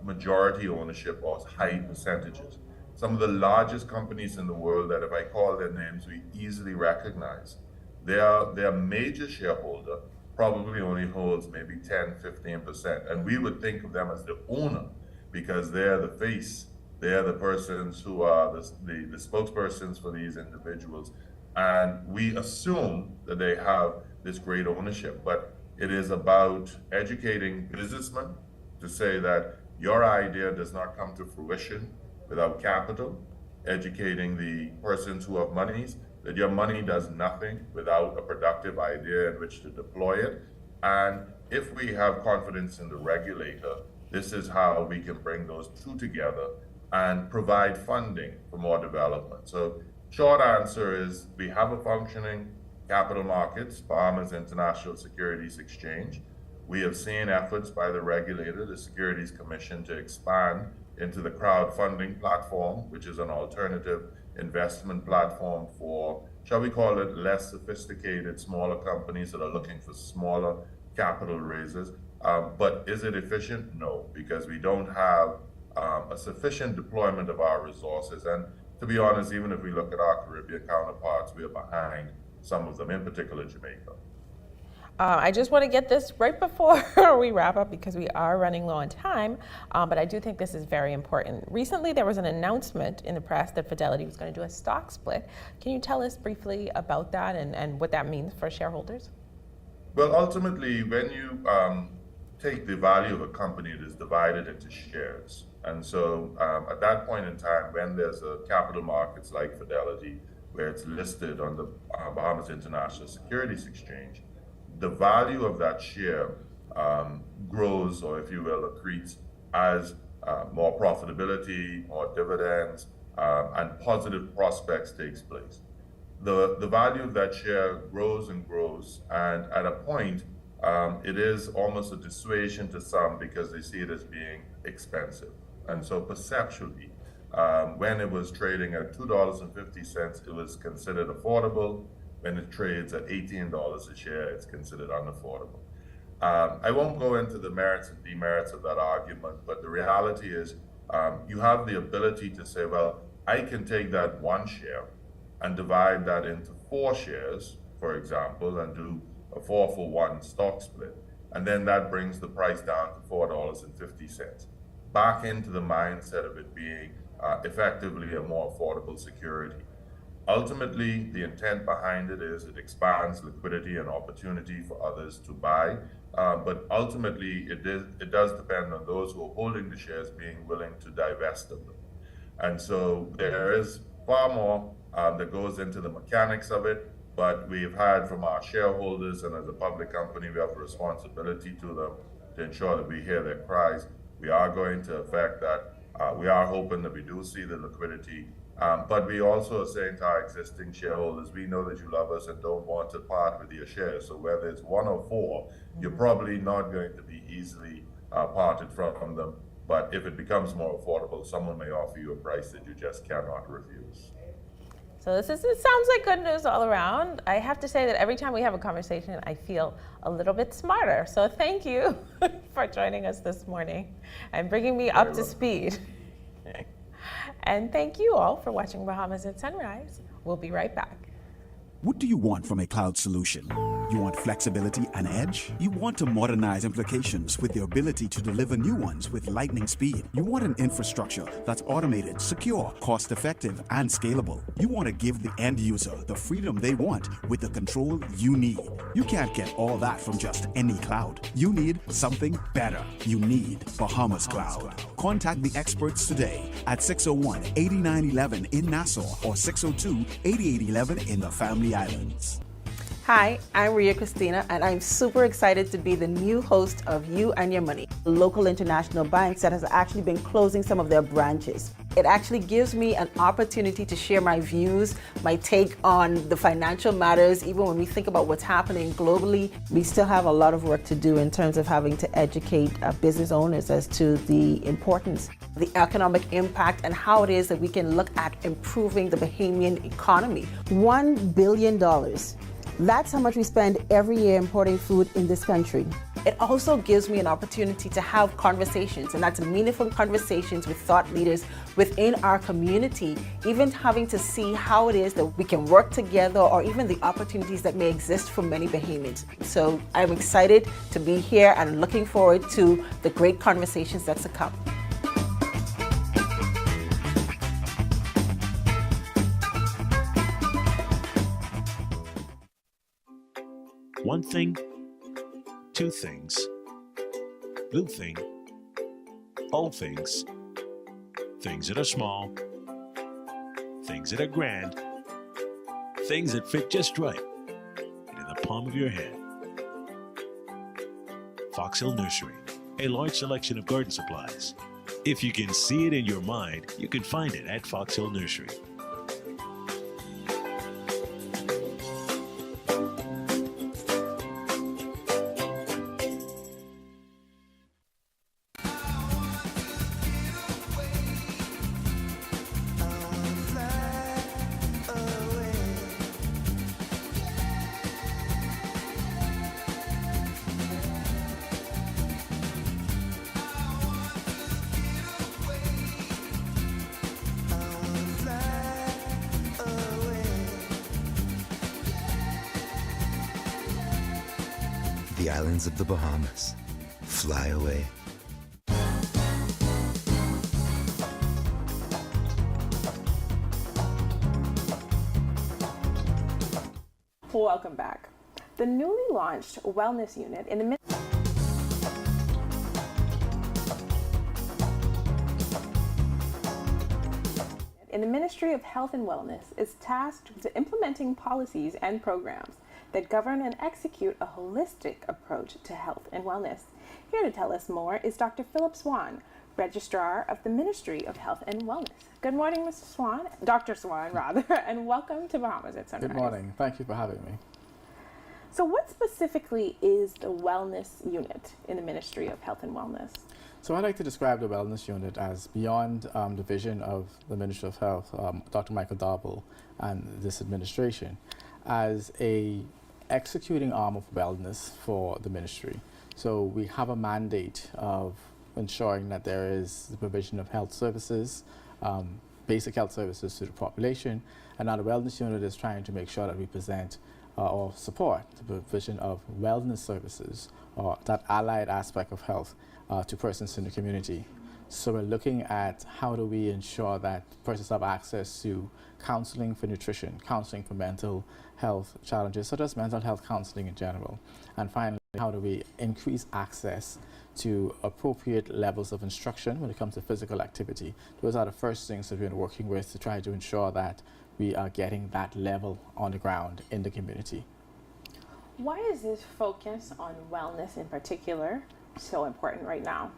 majority ownership or high percentages. Some of the largest companies in the world that if I call their names, we easily recognize, their major shareholder probably only holds maybe 10, 15%. And we would think of them as the owner because they're the face, they're the persons who are the spokespersons for these individuals. And we assume that they have this great ownership, but it is about educating businessmen to say that your idea does not come to fruition without capital, educating the persons who have monies that your money does nothing without a productive idea in which to deploy it. And if we have confidence in the regulator, this is how we can bring those two together and provide funding for more development. So short answer is we have a functioning capital markets, Bahamas International Securities Exchange. We have seen efforts by the regulator, the Securities Commission, to expand into the crowdfunding platform, which is an alternative investment platform for, shall we call it, less sophisticated, smaller companies that are looking for smaller capital raises. But is it efficient? No, because we don't have a sufficient deployment of our resources. And to be honest, even if we look at our Caribbean counterparts, we are behind some of them, in particular Jamaica. I just want to get this right before we wrap up because we are running low on time, but I do think this is very important. Recently, there was an announcement in the press that Fidelity was going to do a stock split. Can you tell us briefly about that and what that means for shareholders? Well, ultimately, when you take the value of a company, it is divided into shares. And so at that point in time, when there's a capital markets like Fidelity, where it's listed on the Bahamas International Securities Exchange, the value of that share grows, or if you will, accretes as more profitability, more dividends, and positive prospects takes place. The value of that share grows and grows, and at a point, it is almost a dissuasion to some because they see it as being expensive. And so perceptually, when it was trading at $2.50, it was considered affordable. When it trades at $18 a share, it's considered unaffordable. I won't go into the merits and demerits of that argument, but the reality is you have the ability to say, well, I can take that one share and divide that into 4 shares, for example, and do a 4-for-1 stock split. And then that brings the price down to $4.50, back into the mindset of it being effectively a more affordable security. Ultimately, the intent behind it is it expands liquidity and opportunity for others to buy, but ultimately it does depend on those who are holding the shares being willing to divest of them. And so there is far more that goes into the mechanics of it, but we've had from our shareholders, and as a public company, we have a responsibility to them to ensure that we hear their cries. We are going to affect that. We are hoping that we do see the liquidity. But we also are saying to our existing shareholders, we know that you love us and don't want to part with your shares. So whether it's 1 or 4, you're probably not going to be easily parted from them. But if it becomes more affordable, someone may offer you a price that you just cannot refuse. So it sounds like good news all around. I have to say that every time we have a conversation, I feel a little bit smarter. So thank you for joining us this morning and bringing me up to speed. And thank you all for watching Bahamas at Sunrise. We'll be right back. What do you want from a cloud solution? You want flexibility and edge? You want to modernize applications with the ability to deliver new ones with lightning speed. You want an infrastructure that's automated, secure, cost-effective, and scalable. You want to give the end user the freedom they want with the control you need. You can't get all that from just any cloud. You need something better. You need Bahamas Cloud. Contact the experts today at 601-8911 in Nassau or 602-8811 in the Family Islands. Hi, I'm Ria Christina, and I'm super excited to be the new host of You and Your Money, local international banks that has actually been closing some of their branches. It actually gives me an opportunity to share my views, my take on the financial matters. Even when we think about what's happening globally, we still have a lot of work to do in terms of having to educate business owners as to the importance, the economic impact, and how it is that we can look at improving the Bahamian economy. $1 billion. That's how much we spend every year importing food in this country. It also gives me an opportunity to have conversations, and that's meaningful conversations with thought leaders within our community, even having to see how it is that we can work together or even the opportunities that may exist for many Bahamians. So I'm excited to be here and looking forward to the great conversations that's to come. One thing, two things. Blue thing, all things. Things that are small, things that are grand, things that fit just right, and in the palm of your hand. Fox Hill Nursery, a large selection of garden supplies. If you can see it in your mind, you can find it at Fox Hill Nursery. The islands of the Bahamas. Fly away. Welcome back. The newly launched Wellness Unit in the Ministry of Health and Wellness is tasked with implementing policies and programs that govern and execute a holistic approach to health and wellness. Here to tell us more is Dr. Phillip Swann, Registrar of the Ministry of Health and Wellness. Good morning, Mr. Swann, Dr. Swann rather, and welcome to Bahamas at Sunrise. Good morning. Thank you for having me. So what specifically is the Wellness Unit in the Ministry of Health and Wellness? So I'd like to describe the Wellness Unit as beyond the vision of the Ministry of Health, Dr. Michael Darble, and this administration, as a executing arm of wellness for the ministry. So we have a mandate of ensuring that there is the provision of health services, basic health services to the population, and now the Wellness Unit is trying to make sure that we present or support the provision of wellness services or that allied aspect of health to persons in the community. So we're looking at how do we ensure that persons have access to counseling for nutrition, counseling for mental health challenges, such as mental health counseling in general. And finally, how do we increase access to appropriate levels of instruction when it comes to physical activity? Those are the first things that we're working with to try to ensure that we are getting that level on the ground in the community. Why is this focus on wellness in particular so important right now?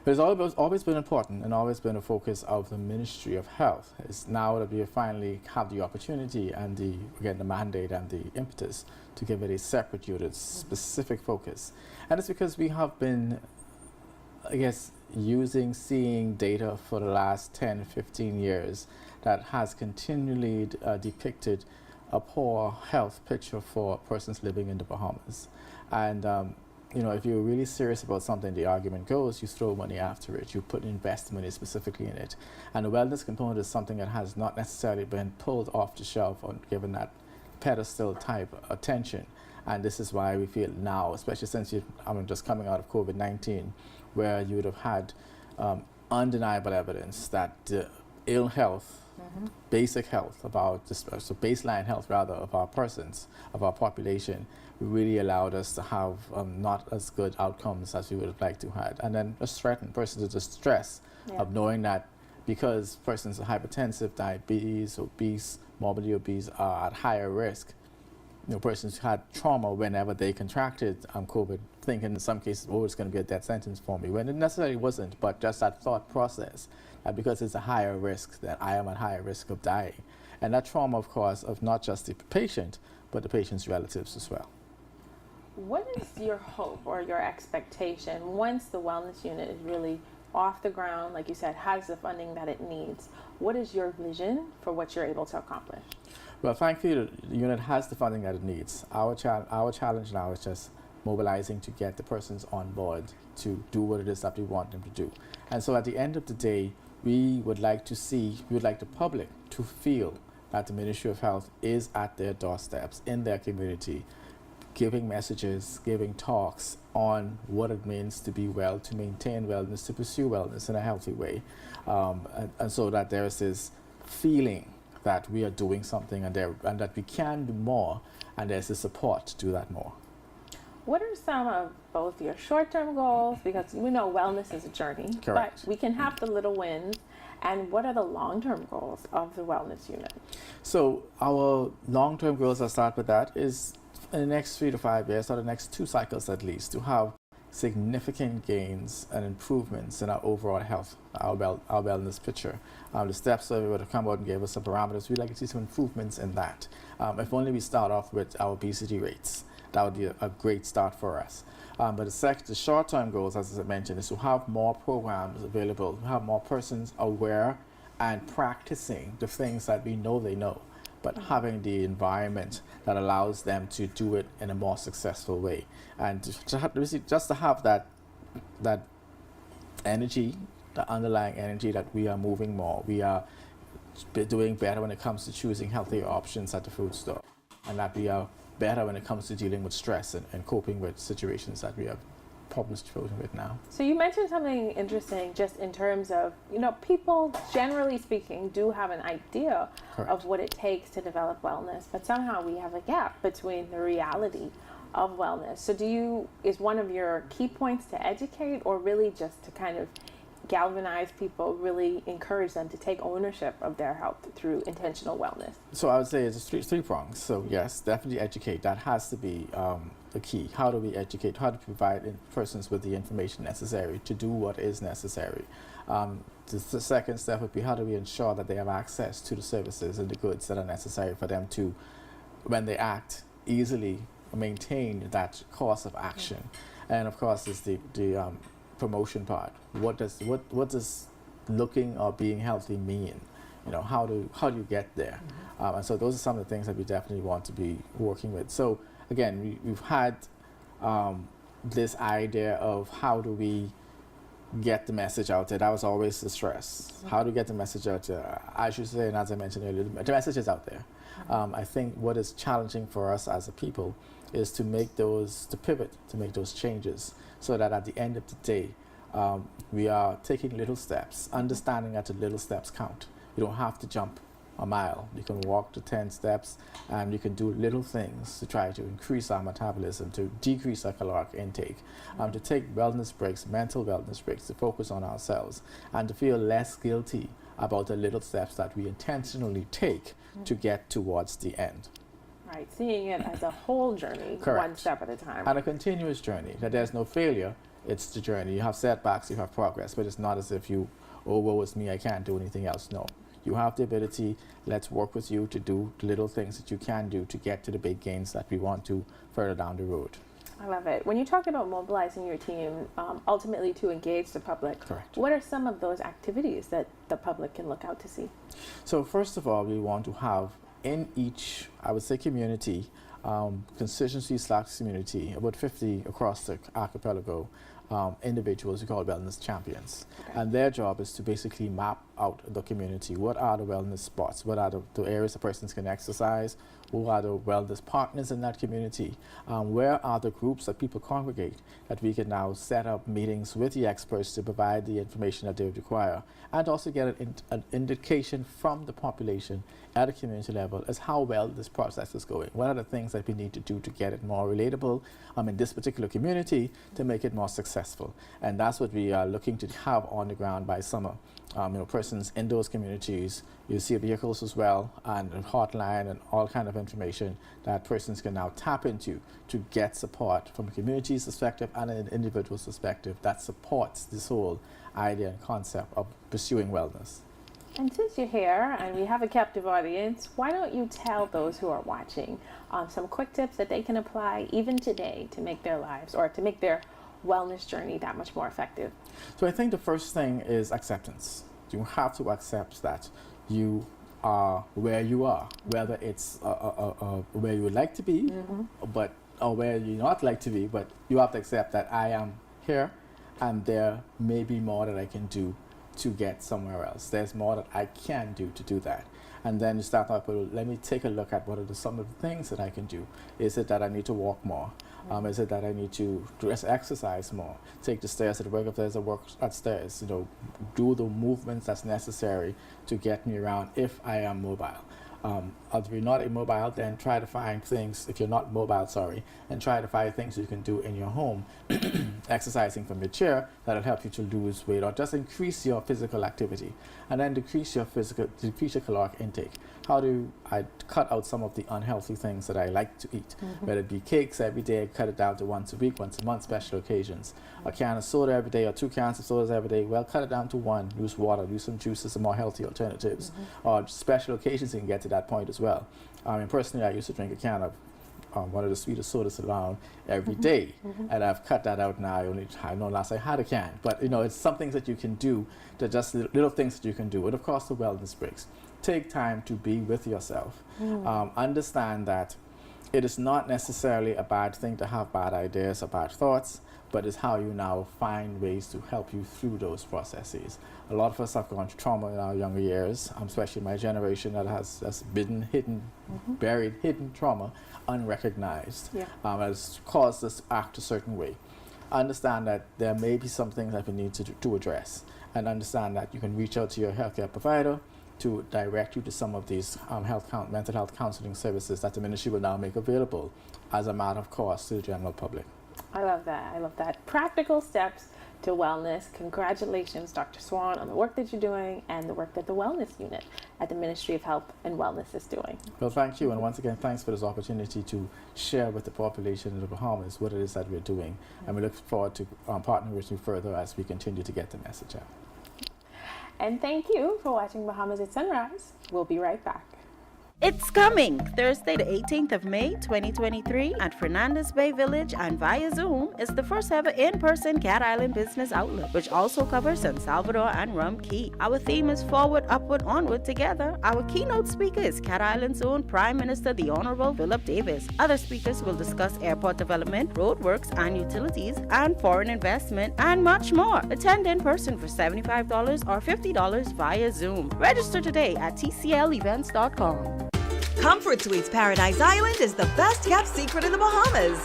It's always been important and always been a focus of the Ministry of Health. It's now that we finally have the opportunity and the mandate and the impetus to give it a separate unit, specific focus. And it's because we have been, I guess, seeing data for the last 10, 15 years that has continually depicted a poor health picture for persons living in the Bahamas. And you know, if you're really serious about something, the argument goes, you throw money after it, you invest money specifically in it. And the wellness component is something that has not necessarily been pulled off the shelf or given that pedestal type attention. And this is why we feel now, especially since just coming out of COVID-19, where you would have had undeniable evidence that ill health, basic health, so baseline health rather, of our persons, of our population, really allowed us to have not as good outcomes as we would have liked to have. And then just threaten persons to the stress of knowing that because persons are hypertensive, diabetes, obese, morbidly obese are at higher risk, persons who had trauma whenever they contracted COVID, thinking in some cases, oh, it's going to be a death sentence for me, when it necessarily wasn't, but just that thought process, that because it's a higher risk, that I am at higher risk of dying. And that trauma, of course, of not just the patient, but the patient's relatives as well. What is your hope or your expectation once the wellness unit is really off the ground, like you said, has the funding that it needs? What is your vision for what you're able to accomplish? Well, thankfully, the unit has the funding that it needs. Our challenge now is just mobilizing to get the persons on board to do what it is that we want them to do. And so at the end of the day, we would like the public to feel that the Ministry of Health is at their doorsteps, in their community, giving messages, giving talks on what it means to be well, to maintain wellness, to pursue wellness in a healthy way. And so that there is this feeling that we are doing something and that we can do more, and there's the support to do that more. What are some of both your short-term goals, because we know wellness is a journey, Correct. but we can have the little wins, and what are the long-term goals of the wellness unit? So our long-term goals, I'll start with that, is in the next 3 to 5 years, or the next 2 cycles at least, to have significant gains and improvements in our overall health, our wellness picture. The STEP survey would have come out and gave us some parameters. We'd like to see some improvements in that. If only we start off with our obesity rates, that would be a great start for us. But the short-term goals, as I mentioned, is to have more programs available, to have more persons aware and practicing the things that we know they know, but having the environment that allows them to do it in a more successful way. And just to have that energy, the underlying energy that we are moving more, we are doing better when it comes to choosing healthier options at the food store, and that we are better when it comes to dealing with stress and coping with situations that we have problems coping with now. So you mentioned something interesting just in terms of, people generally speaking do have an idea Correct. of what it takes to develop wellness, but somehow we have a gap between the reality of wellness. So is one of your key points to educate, or really just to kind of galvanize people, really encourage them to take ownership of their health through intentional wellness? So I would say it's three prongs. So yes, definitely educate. That has to be the key. How do we educate? How do we provide persons with the information necessary to do what is necessary? The second step would be, how do we ensure that they have access to the services and the goods that are necessary for them to, when they act, easily maintain that course of action. And of course, is the promotion part. What does looking or being healthy mean? How do you get there? And so those are some of the things that we definitely want to be working with. So again, we've had this idea of how do we get the message out there. That was always the stress. How do we get the message out there? I should say, and as I mentioned earlier, the message is out there. I think what is challenging for us as a people is to pivot, to make those changes, so that at the end of the day, we are taking little steps, understanding that the little steps count. You don't have to jump a mile. You can walk to 10 steps, and you can do little things to try to increase our metabolism, to decrease our caloric intake, to take wellness breaks, mental wellness breaks, to focus on ourselves, and to feel less guilty about the little steps that we intentionally take to get towards the end. Right, seeing it as a whole journey, Correct. one step at a time. And a continuous journey, that there's no failure, it's the journey. You have setbacks, you have progress, but it's not as if woe is me, I can't do anything else. No, you have the ability, let's work with you to do the little things that you can do to get to the big gains that we want to further down the road. I love it. When you talk about mobilizing your team, ultimately to engage the public, Correct. What are some of those activities that the public can look out to see? So first of all, we want to have in each, I would say, community, constituency/community, about 50 across the archipelago, individuals we call wellness champions. Okay. And their job is to basically map out the community. What are the wellness spots? What are the areas the persons can exercise? Who are the wellness partners in that community? Where are the groups that people congregate that we can now set up meetings with the experts to provide the information that they would require, and also get an indication from the population at a community level as how well this process is going. What are the things that we need to do to get it more relatable in this particular community to make it more successful? And that's what we are looking to have on the ground by summer. persons in those communities. You see vehicles as well, and a hotline and all kind of information that persons can now tap into to get support from a community's perspective and an individual's perspective that supports this whole idea and concept of pursuing wellness. And since you're here and we have a captive audience, why don't you tell those who are watching some quick tips that they can apply even today to make their lives or to make their wellness journey that much more effective? So I think the first thing is acceptance. You have to accept that you are where you are, whether it's where you would like to be, but or where you not like to be, but you have to accept that I am here and there may be more that I can do to get somewhere else. There's more that I can do to do that. And then you start off with, let me take a look at what are some of the things that I can do. Is it that I need to walk more? Is it that I need to exercise more? Take the stairs to the work if there's a work upstairs. Do the movements that's necessary to get me around if I am mobile. If you're not immobile, then try to find things, if you're not mobile, and try to find things you can do in your home, exercising from your chair, that'll help you to lose weight or just increase your physical activity. And then decrease your caloric intake. How do I cut out some of the unhealthy things that I like to eat? Whether it be cakes every day, cut it down to once a week, once a month, special occasions. A can of soda every day or 2 cans of sodas every day, well, cut it down to 1. Use water, use some juices, some more healthy alternatives. Or special occasions, you can get to that point as well. Personally, I used to drink a can of one of the sweetest sodas around every day, and I've cut that out now. I know last I had a can, but it's some things that you can do, that just little things that you can do. And of course, the wellness breaks. Take time to be with yourself. Understand that it is not necessarily a bad thing to have bad ideas or bad thoughts, but it's how you now find ways to help you through those processes. A lot of us have gone through trauma in our younger years, especially my generation that has been hidden, buried, hidden trauma, unrecognized, has caused us to act a certain way. Understand that there may be some things that we need to address, and understand that you can reach out to your healthcare provider to direct you to some of these mental health counseling services that the ministry will now make available as a matter of course to the general public. I love that. I love that. Practical steps to wellness. Congratulations, Dr. Swann, on the work that you're doing and the work that the Wellness Unit at the Ministry of Health and Wellness is doing. Well, thank you. And once again, thanks for this opportunity to share with the population of the Bahamas what it is that we're doing. And we look forward to partnering with you further as we continue to get the message out. And thank you for watching Bahamas at Sunrise. We'll be right back. It's coming Thursday, the 18th of May, 2023 at Fernandez Bay Village and via Zoom is the first ever in-person Cat Island business outlet, which also covers San Salvador and Rum Key. Our theme is Forward, Upward, Onward Together. Our keynote speaker is Cat Island's own Prime Minister, the Honorable Phillip Davis. Other speakers will discuss airport development, roadworks and utilities, and foreign investment, and much more. Attend in person for $75 or $50 via Zoom. Register today at tclevents.com. Comfort Suites Paradise Island is the best kept secret in the Bahamas.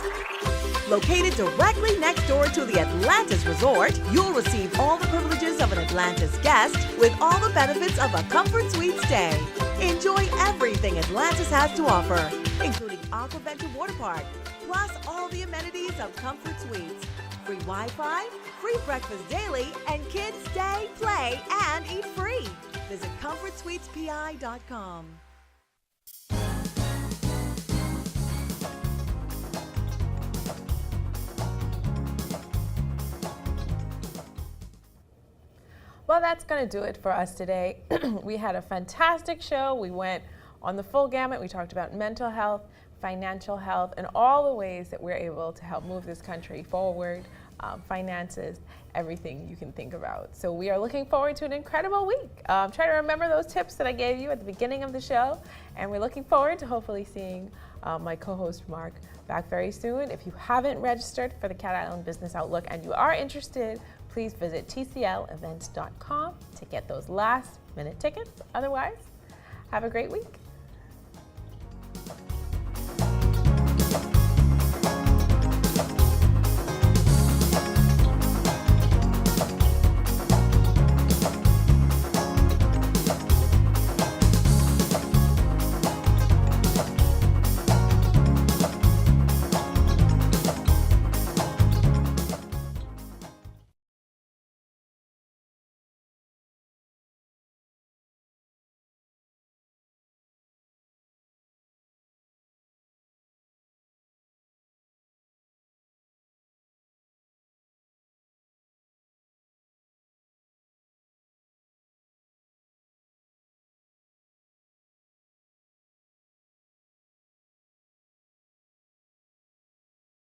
Located directly next door to the Atlantis Resort, you'll receive all the privileges of an Atlantis guest with all the benefits of a Comfort Suite stay. Enjoy everything Atlantis has to offer, including Aquaventure Water Park, plus all the amenities of Comfort Suites. Free Wi-Fi, free breakfast daily, and kids stay, play, and eat free. Visit ComfortSuitesPI.com. Well, that's going to do it for us today. We had a fantastic show. We went on the full gamut. We talked about mental health, financial health, and all the ways that we're able to help move this country forward, finances, everything you can think about. So we are looking forward to an incredible week. Try to remember those tips that I gave you at the beginning of the show, and we're looking forward to hopefully seeing my co-host Mark back very soon. If you haven't registered for the Cat Island Business Outlook and you are interested, please visit tclevents.com to get those last-minute tickets. Otherwise, have a great week.